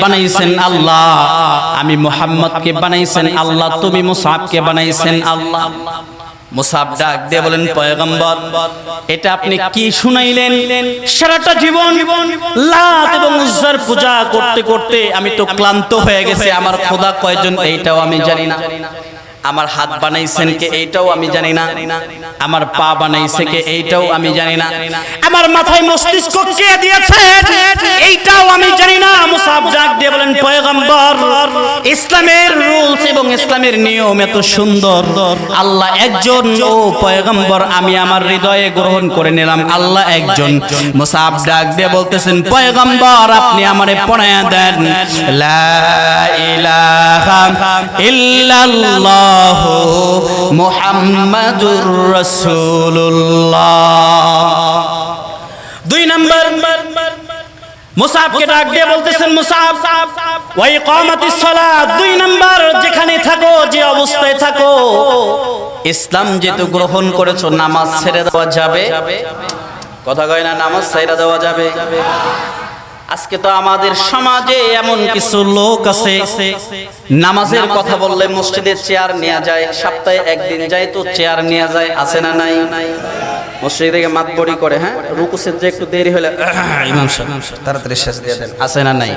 বানাইছেন আল্লাহ, আমি মুহাম্মদকে বানাইছেন আল্লাহ, তুমি মুসআবকে বানাইছেন আল্লাহ। মুসআব ডাক দিয়ে বলেন, পয়গম্বর এটা আপনি কি শুনাইলেন? সারাটা জীবন লাত এবং উজ্জার পূজা করতে করতে আমি তো ক্লান্ত হয়ে গেছি। আমার খোদা কয়জন এইটাও আমি জানি না। আমার হাত বানাইছেন কে এইটাও আমি জানি না। আমার পা বানাইছে কে এইটাও আমি জানি না। আমার মাথায় মস্তিষ্ক কে দিয়েছে এইটাও আমি জানি না। মুসআব ডাক দিয়ে বলেন, পয়গম্বর ইসলামের রুলস এবং ইসলামের নিয়ম এত সুন্দর, আল্লাহ একজন। ও পয়গম্বর আমি আমার হৃদয়ে গ্রহণ করে নিলাম আল্লাহ একজন। মুসআব ডাক দিয়ে বলতেছেন, পয়গম্বর আপনি আমারে পড়ায়া দেন লা ইলাহা ইল্লাল্লাহ মুহাম্মাদুর রাসূলুল্লাহ। 2 নাম্বার মুসআবকে ডাক দিয়ে বলতেছেন, মুসআব ওয়া ইকামাতিস সালাত। 2 নাম্বার যেখানে থাকো, যে অবস্থায় থাকো, ইসলাম যেহেতু গ্রহণ করেছো, নামাজ ছেড়ে দেওয়া যাবে? কথা কয় না, নামাজ ছেড়ে দেওয়া যাবে? আজকে তো আমাদের সমাজে এমন কিছু লোক আছে, নামাজের কথা বললে মসজিদে চেয়ার নিয়ে যায়, সপ্তাহে একদিন যায় তো চেয়ার নিয়ে যায়, আছে না নাই? মসজিদ থেকে মাতবড়ি করে, হ্যাঁ রুকু সেজদা একটু দেরি হলে ইমাম সাহেব তাড়াতাড়ি শেষ দিয়ে দেন, আছে না নাই?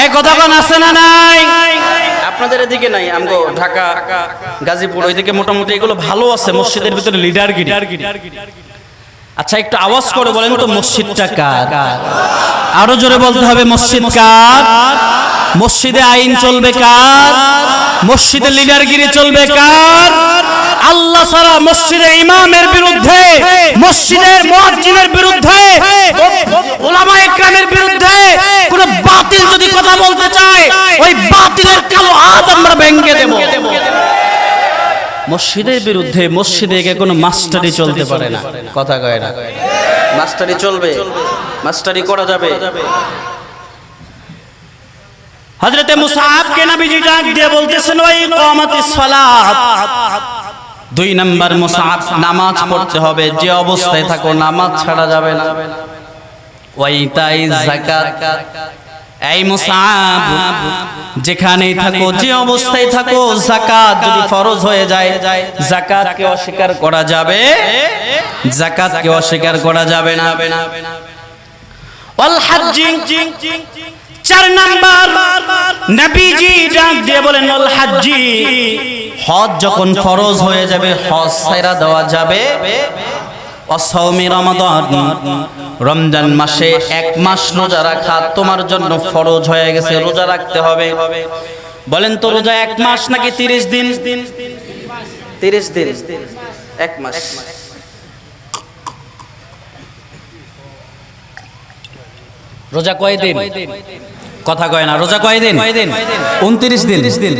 এই কথা কোন আছে না নাই? আপনাদের এদিকে নাই, আমগো ঢাকা গাজীপুর ওইদিকে মোটামুটি এগুলো ভালো আছে, মসজিদের ভিতরে লিডারগিরি। আচ্ছা একটু আওয়াজ করে বলেন তো, মসজিদটা কার? আরো জোরে বলতে হবে, মসজিদ কার? মসজিদে আইন চলবে কার? মসজিদে লিডারগিরি চলবে কার? আল্লাহ ছাড়া মসজিদের ইমামের বিরুদ্ধে, মসজিদের মুয়াজ্জিনের বিরুদ্ধে, উলামায়ে কেরামের বিরুদ্ধে কোন বাতিল যদি কথা বলতে চায়, ওই বাতিলের কালো হাত আমরা ভেঙে দেব। মসজিদের বিরুদ্ধে মসজিদে গিয়ে কোনো মাস্টারি চলতে পারে না, কথা কয় না। মাস্টারি চলবে, মাস্টারি করা যাবে। হযরতে মুসআবকে নবীজি ডাক দিয়ে বলতেছেন, ওয়া ইকামাতিস সালাত। 2 নাম্বার মুসআব, নামাজ পড়তে হবে, যে অবস্থায় থাকো নামাজ ছাড়া যাবে না। ওয়া ইতাইজ যাকাত। এই মুসআব যেখানেই থাকো, যে অবস্থায় থাকো, যাকাত যদি ফরজ হয়ে যায়, যাকাতকে অস্বীকার করা যাবে? যাকাতকে অস্বীকার করা যাবে না। ওয়াল হজ্জ। 4 নাম্বার নবীজি ডাক দিয়ে বলেন, ওয়াল হজ্জ। হজ যখন ফরজ হয়ে যাবে, হজ ছাইরা দেওয়া যাবে। অসাওমি রমাদান। রমজান মাসে 1 মাস রোজা রাখা তোমার জন্য ফরজ হয়ে গেছে, রোজা রাখতে হবে। বলেন তো, রোজা 1 মাস নাকি 30 দিন? 30 দিন, 1 মাস। রোজা কয় দিন? কথা কয় না। রোজা কয় দিন? 29 দিন।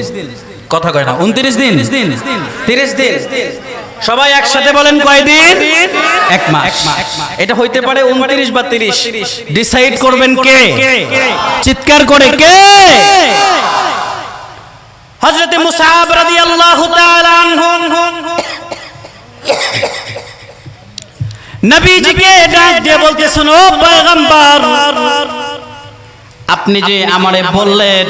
কথা কয় না, 29 দিন, 30 দিন। সবাই একসাথে বলেন, কয় দিন? 1 মাস। এটা হইতে পারে 29 বা 30, ডিসাইড করবেন কে? চিৎকার করে কে? হযরতে মুসআব রাদিয়াল্লাহু তাআলা আনহু নবীজিকে ডাক দিয়ে বলতেছেন, ও পয়গম্বর আপনি যে আমারে বললেন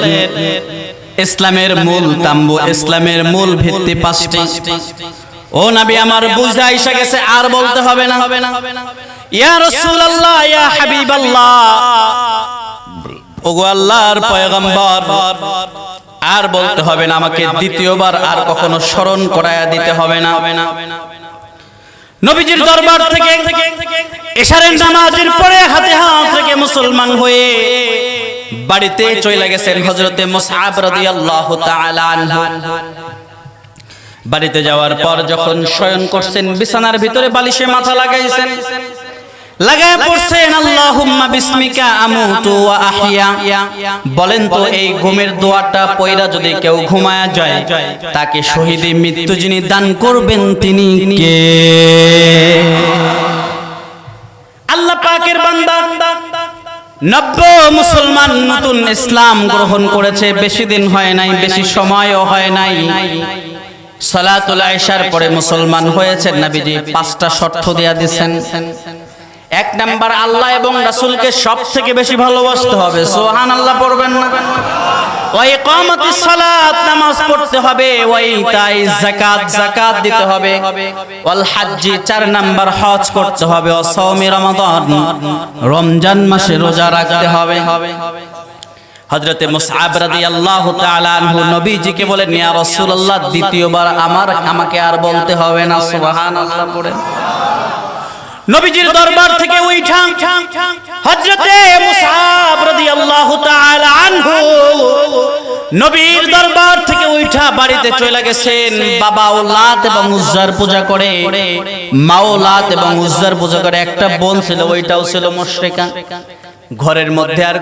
ইসলামের মূল তাম্বু, ইসলামের মূল ভিত্তি 5টি, ও নবী আমার বুঝা আইসা গেছে, আর বলতে হবে না। ইয়া রাসূলুল্লাহ, ইয়া হাবিবাল্লাহ, ওগো আল্লাহর পয়গম্বর, আর বলতে হবে না, আমাকে দ্বিতীয়বার আর কখনো স্মরণ করায়া দিতে হবে না। নবীজির দরবার থেকে এশারের নামাজের পরে হাতে হাত রেখে মুসলমান হয়ে বাড়িতে চলে গেছেন হযরতে মুসআব রাদিয়াল্লাহু তাআলা আনহু। বাড়িতে যাওয়ার পর যখন শয়ন করছেন, বিছানার ভিতরে বালিশে মাথা লাগাইছেন, লাগায় পড়ছেন আল্লাহুম্মা বিসমিকা আমুতু ওয়া আহইয়া। বলেন তো, এই ঘুমের দোয়াটা পয়রা যদি কেউ ঘুমায়া যায়, তাকে শহীদি মৃত্যু যিনি দান করবেন তিনি কে? আল্লাহ পাকের বান্দা। 90 মুসলমান নতুন ইসলাম গ্রহণ করেছে, বেশি দিন হয় নাই, বেশি সময়ও হয় নাই। সালাতুল ইশার পরে মুসলমান হয়েছে। নবীজি 5টা শর্ত দেয়া দিয়েছেন। এক নাম্বার আল্লাহ এবং রাসূলকে সবথেকে বেশি ভালোবাসতে হবে, সুবহানাল্লাহ পড়বেন না? ওয়া ইকামাতিস সালাত, নামাজ পড়তে হবে, ওয়া ইতাইজ যাকাত, যাকাত দিতে হবে, ওয়াল হাজ্জি, 4 নাম্বার হজ করতে হবে, ওয়া সাওমি রমাদান, রমজান মাসে রোজা রাখতে হবে। হযরতে মুসআব রাদিয়াল্লাহু তাআলা আনহু নবীজিকে বলেন, ইয়া রাসূলুল্লাহ, দ্বিতীয়বার আমাকে আর বলতে হবে না, সুবহানাল্লাহ পড়েন। নবীজির দরবার থেকে উঠা হযরতে মুসআব রাদিয়াল্লাহু তাআলা আনহু নবীর দরবার থেকে উঠা বাড়িতে চলে গেছেন। বাবা লাত এবং উজ্জার পূজা করে, মা লাত এবং উজ্জার পূজা করে। একটা বোন ছিল, ওইটাও ছিল মুশরিকা। ঘরের মধ্যে আর